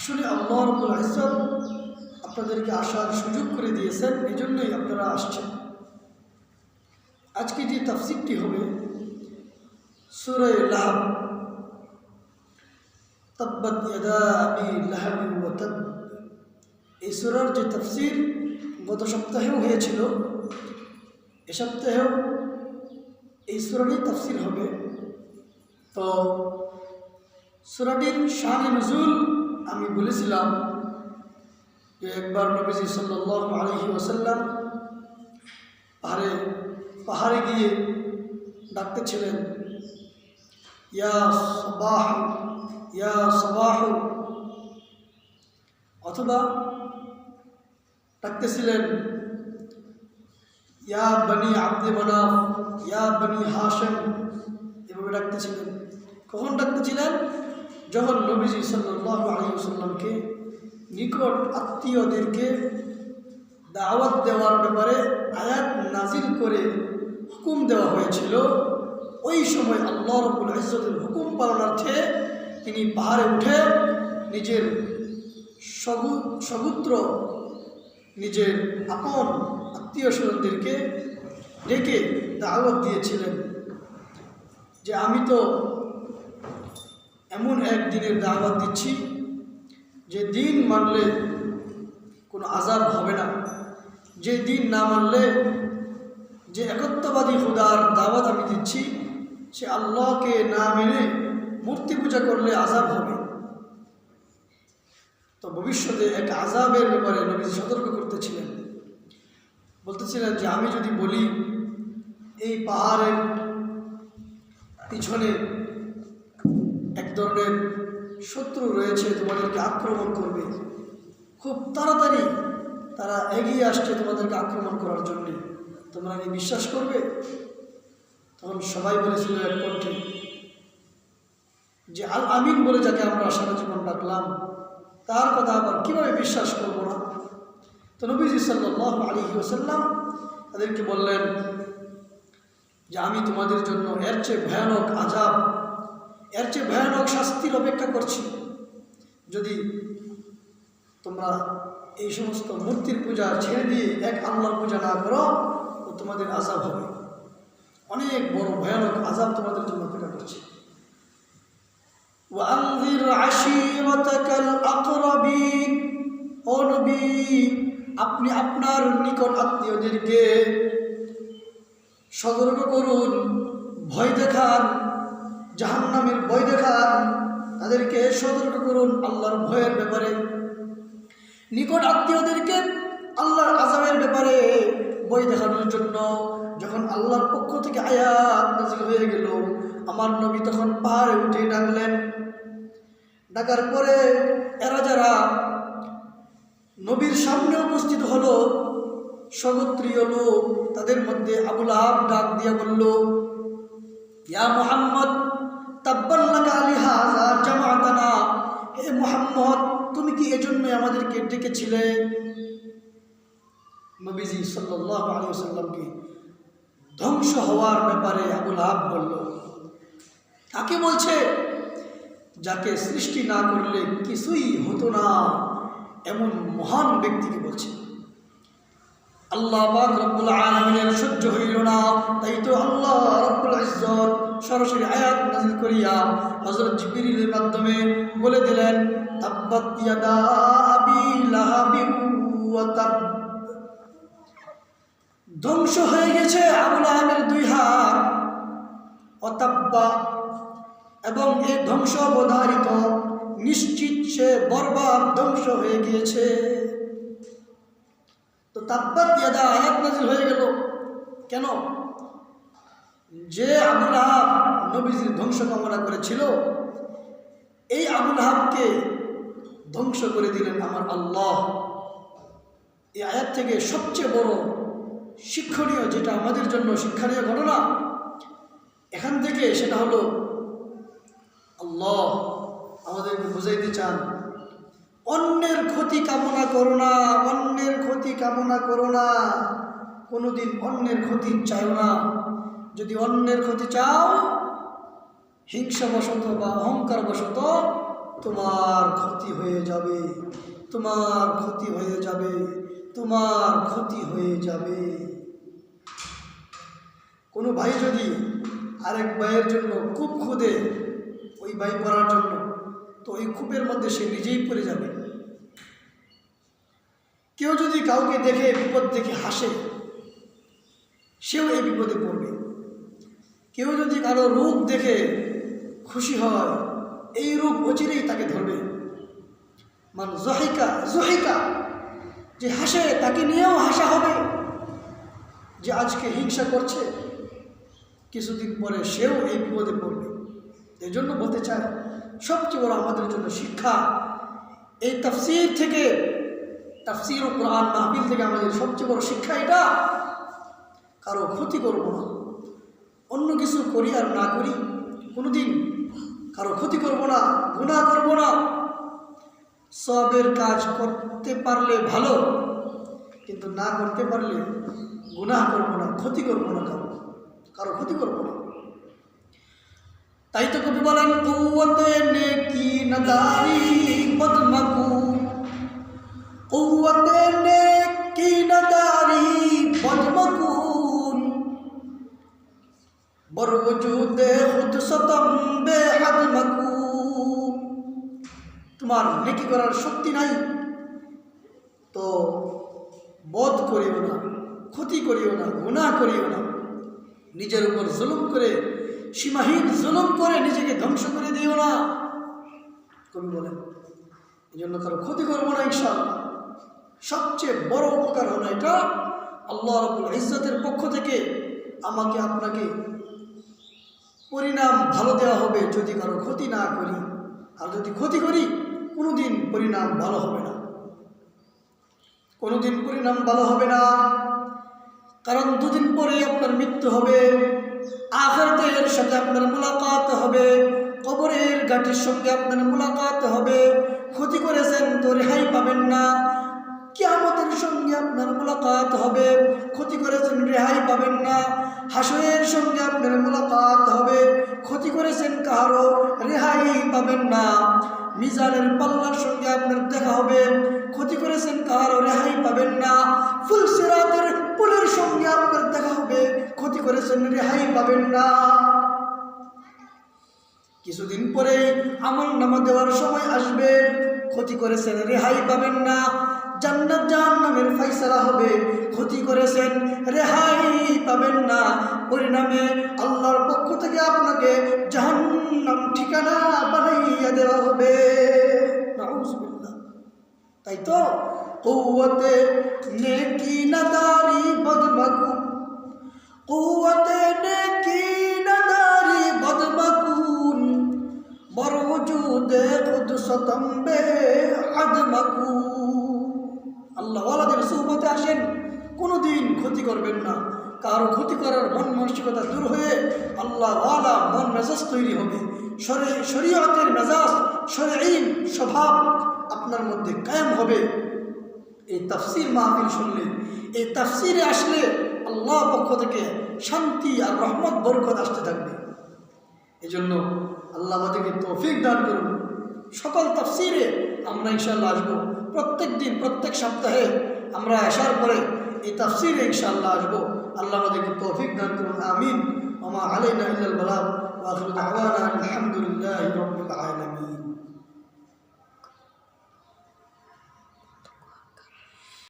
আসলে আল্লাহ রাব্বুল ইজ্জত আপনাদেরকে আসার সুযোগ করে দিয়েছেন, এজন্যই আপনারা আসছেন। আজকে যে তাফসীরটি হবে সূরা লাহব, তাব্বাত ইয়াদা আবি লাহাব ওয়া তাব। এই সূরার যে তাফসীর গত সপ্তাহেও হয়েছিল, এ সপ্তাহেও এই সূরারই তাফসীর হবে। তো সূরাটির শান-ই নুজুল আমি বলেছিলাম যে একবার নবীজি সাল্লাল্লাহু আলাইহি ওয়াসাল্লাম পাহাড়ে গিয়ে ডাকতেছিলেন, ইয়া সাবাহ ইয়া সাবাহ, অথবা ডাকতেছিলেন ইয়া বনি আব্দে মানাফ ইয়া বনি হাশিম, এভাবে ডাকতেছিলেন। কখন ডাকতেছিলেন? যখন নবীজি সাল্লাল্লাহু আলাইহি ওয়াসাল্লামকে নিকট আত্মীয়দেরকে দাওয়াত দেওয়ার ব্যাপারে আয়াত নাজিল করে হুকুম দেওয়া হয়েছিল, ওই সময় আল্লাহ রাব্বুল ইজ্জতের হুকুম পালনার্থে তিনি পাহাড়ে উঠে নিজের সগুত্র নিজের আপন আত্মীয় স্বজনদেরকে ডেকে দাওয়াত দিয়েছিলেন যে আমি তো এমন এক দিনের দাওয়াত দিচ্ছি যে দিন মানলে কোনো আযাব হবে না, যে দিন না মানলে, যে একত্ববাদী খুদার দাওয়াত আমি দিচ্ছি সে আল্লাহকে না মেনে মূর্তি পূজা করলে আযাব হবে। তো ভবিষ্যতে এক আযাবের ব্যাপারে নবী সতর্ক করতেছিলেন, বলতেছিলেন যে আমি যদি বলি এই পাহাড়ের পিছনে এক ধরনের শত্রু রয়েছে, তোমাদেরকে আক্রমণ করবে, খুব তাড়াতাড়ি তারা এগিয়ে আসছে তোমাদেরকে আক্রমণ করার জন্য, তোমরা কি বিশ্বাস করবে? তখন সবাই বলেছিল এক কণ্ঠে যে আল আমিন বলে যাকে আমরা সারা জীবন ডাকলাম, তার কথা আবার কীভাবে বিশ্বাস করব না? তো নবীজি সাল্লাল্লাহু আলাইহি ওয়াসাল্লাম তাদেরকে বললেন যে আমি তোমাদের জন্য এর চেয়ে ভয়ানক আযাব, এর চেয়ে ভয়ানক শাস্তির অপেক্ষা করছি। যদি তোমরা এই সমস্ত মূর্তির পূজা ছেড়ে দিয়ে এক আল্লাহর পূজা না করো তো তোমাদের আযাব হবে, অনেক বড় ভয়ানক আযাব তোমাদের জন্য অপেক্ষা করছে। ওয়ানজির আশীরাতাকাল আকরাবিন, ও নবী আপনি আপনার নিকট আত্মীয়দেরকে সতর্ক করুন, ভয় দেখান, জাহান্নামের ভয় দেখান, তাদেরকে সতর্ক করুন আল্লাহর ভয়ের ব্যাপারে। নিকট আত্মীয়দেরকে আল্লাহর আযাবের ব্যাপারে ভয় দেখানোর জন্য যখন আল্লাহর পক্ষ থেকে আয়াত নাযিল হয়ে গেল, আমার নবী তখন পাহাড়ে উঠে ডাকলেন। ডাকার পরে এরা যারা নবীর সামনে উপস্থিত হলো সগোত্রীয় লোক, তাদের মধ্যে আবু লাহাব ডাক দিয়া বলল, ইয়া মুহাম্মদ তাব্বান লাকা লিহাযা জামাআতানা, হে মুহাম্মদ তুমি কি এজন্য আমাদেরকে ডেকেছিলে? নবীজি সাল্লাল্লাহু আলাইহি ওয়াসাল্লামকে ধ্বংস হওয়ার ব্যাপারে আবু লাহাব বলল। কাকে বলছে? যাকে সৃষ্টি না করলে কিছুই হতো না এমন মহান ব্যক্তিকে বলছে। আল্লাহ পাক রব্বুল আলামিনের সহ্য হইল না, তাই তো আল্লাহ রব্বুল ইজ্জত সরাসরি আয়াত নাযিল করিয়া হযরত জিবরিলের মাধ্যমে বলে দিলেন, তাব্বাত ইয়াদা আবি লাহাবিন ওয়া তাব, ধ্বংস হয়ে গেছে আবু লাহাবের দুই হাত, অতাব্বা, এবং এই ধ্বংস অবধারিত, নিশ্চিত সে বরবাদ ধ্বংস হয়ে গিয়েছে। তো তাব্বাত ইয়াদা আয়াত নাযিল হয়ে গেল কেন? যে আবু লাহাব নবীজির ধ্বংস কামনা করেছিল, এই আবু লাহাবকে ধ্বংস করে দিলেন আমার আল্লাহ। এই আয়াত থেকে সবচেয়ে বড় শিক্ষণীয়, যেটা আমাদের জন্য শিক্ষণীয় ঘটনা এখান থেকে, সেটা হলো আল্লাহ আমাদেরকে বুঝাইতে চান, অন্যের ক্ষতি কামনা করো না, অন্যের ক্ষতি কামনা করো না, কোনোদিন অন্যের ক্ষতি চাও না। যদি অন্যের ক্ষতি চাও হিংসাবশত বা অহংকারবশত তোমার ক্ষতি হয়ে যাবে, তোমার ক্ষতি হয়ে যাবে, তোমার ক্ষতি হয়ে যাবে। কোনো ভাই যদি আরেক ভাইয়ের জন্য কূপ খুদে ওই ভাই পড়ার জন্য, তো ওই কূপের মধ্যে সে নিজেই পড়ে যাবে। কেউ যদি কাউকে দেখে বিপদ দেখে হাসে, সেও এই বিপদে পড়বে। কেউ যদি কারো রূপ দেখে খুশি হয়, এই রূপ অচিরেই তাকে ধরবে। মান জহিকা জহিকা, যে হাসে তাকে নিয়েও হাসা হবে। যে আজকে হিংসা করছে, কিছুদিন পরে সেও এই বিপদে পড়বে। এই জন্য বলতে চাই, সবচেয়ে বড় আমাদের জন্য শিক্ষা এই তাফসীর থেকে, তাফসীর ও কোরআন মাহফিল থেকে আমাদের সবচেয়ে বড় শিক্ষা এটা, কারো ক্ষতি করব না। অন্য কিছু করি আর না করি, কোনোদিন কারো ক্ষতি করব না, গুনাহ করব না। সবের কাজ করতে পারলে ভালো, কিন্তু না করতে পারলে গুনাহ করব না, ক্ষতি করব না, কারো ক্ষতি করব না। তাই তো কবি বলেন, কুওয়াতে নেকি নাদারি বদমাকু, কুওয়াতে নেকি নাদারি বদমাকুন, বরওজুদে খুদ সতম বেহাদ মাকুন। তোমার নেকি করার শক্তি নাই তো বদ করিও না, ক্ষতি করিও না, গুনাহ করিও না। নিজের উপর জুলুম করে, সীমাহীন জুলুম করে নিজেকে ধ্বংস করে দিও না, কবি বলেন। এই জন্য কারো ক্ষতি করবো না ইনশাআল্লাহ। সবচেয়ে বড় উপকার হলো এটা, আল্লাহ রাব্বুল ইজ্জতের পক্ষ থেকে আমাকে আপনাকে পরিণাম ভালো দেওয়া হবে যদি কারো ক্ষতি না করি। আর যদি ক্ষতি করি, কোনোদিন পরিণাম ভালো হবে না, কোনোদিন পরিণাম ভালো হবে না। কারণ দুদিন পরেই আপনার মৃত্যু হবে, আখিরাতের সাথে আপনার মুলাকাত হবে, কবরের ঘাটির সঙ্গে আপনার মুলাকাত হবে। ক্ষতি করেছেন তো রেহাই পাবেন না, কিয়ামতের সঙ্গে আপনার মুলাকাত হবে। ক্ষতি করেছেন, রেহাই পাবেন না। হাসরের সঙ্গে আপনার মুলাকাত হবে, ক্ষতি করেছেন কারো, রেহাই পাবেন না। মিজানের পাল্লার সঙ্গে আপনার দেখা হবে, ক্ষতি করেছেন কারো, রেহাই পাবেন না। ফুলসিরাতের পুলের সঙ্গে আপনার দেখা হবে, ক্ষতি করেছেন, রেহাই পাবেন না। কিছুদিন পরে আমল নামা দেওয়ার সময় আসবে, ক্ষতি করেছেন, রেহাই পাবেন না। জান্নাত জাহান্নামের ফয়সালা হবে, ক্ষতি করেছেন, রেহাই পাবেন না। পরিণামে আল্লাহর পক্ষ থেকে আপনাকে জাহান্নাম ঠিকানা বানাইয়া দেওয়া হবে। নাউযুবিল্লাহ। তাই তো কুওয়াতে নেকি নাদারি বদমাকু, কুওয়াতে নেকি নাদারি বদমাকুন, বরওজুদে খুদ সতম বেহাদ মাকুন। আল্লাহ ওয়ালাদের সুহবতে আসেন, কোনোদিন ক্ষতি করবেন না। কারো ক্ষতি করার মন মানসিকতা দূর হয়ে আল্লাহ ওয়ালা মন মেজাজ তৈরি হবে। শরীয়তের মেজাজ, শরঈ স্বভাব আপনার মধ্যে কায়েম হবে। এই তাফসীর মাহফিল শুনলে, এই তাফসীরে আসলে আল্লাহ পক্ষ থেকে শান্তি আর রহমত বরকত আসতে থাকবে। এই জন্য আল্লাহ আমাদেরকে তৌফিক দান করুন। সকল তাফসীরে আমরা ইনশাআল্লাহ আসবো। প্রত্যেক দিন, প্রত্যেক সপ্তাহে আমরা আসার পরে এই তাফসীরে ইনশাআল্লাহ আসবো। আল্লাহ আমাদেরকে তৌফিক দান করুন, আমিন। ওয়া মা আলাইনা ইল্লাল বালাগ, ওয়া আখিরু দাওয়ানা আলহামদুলিল্লাহি রাব্বিল আলামিন।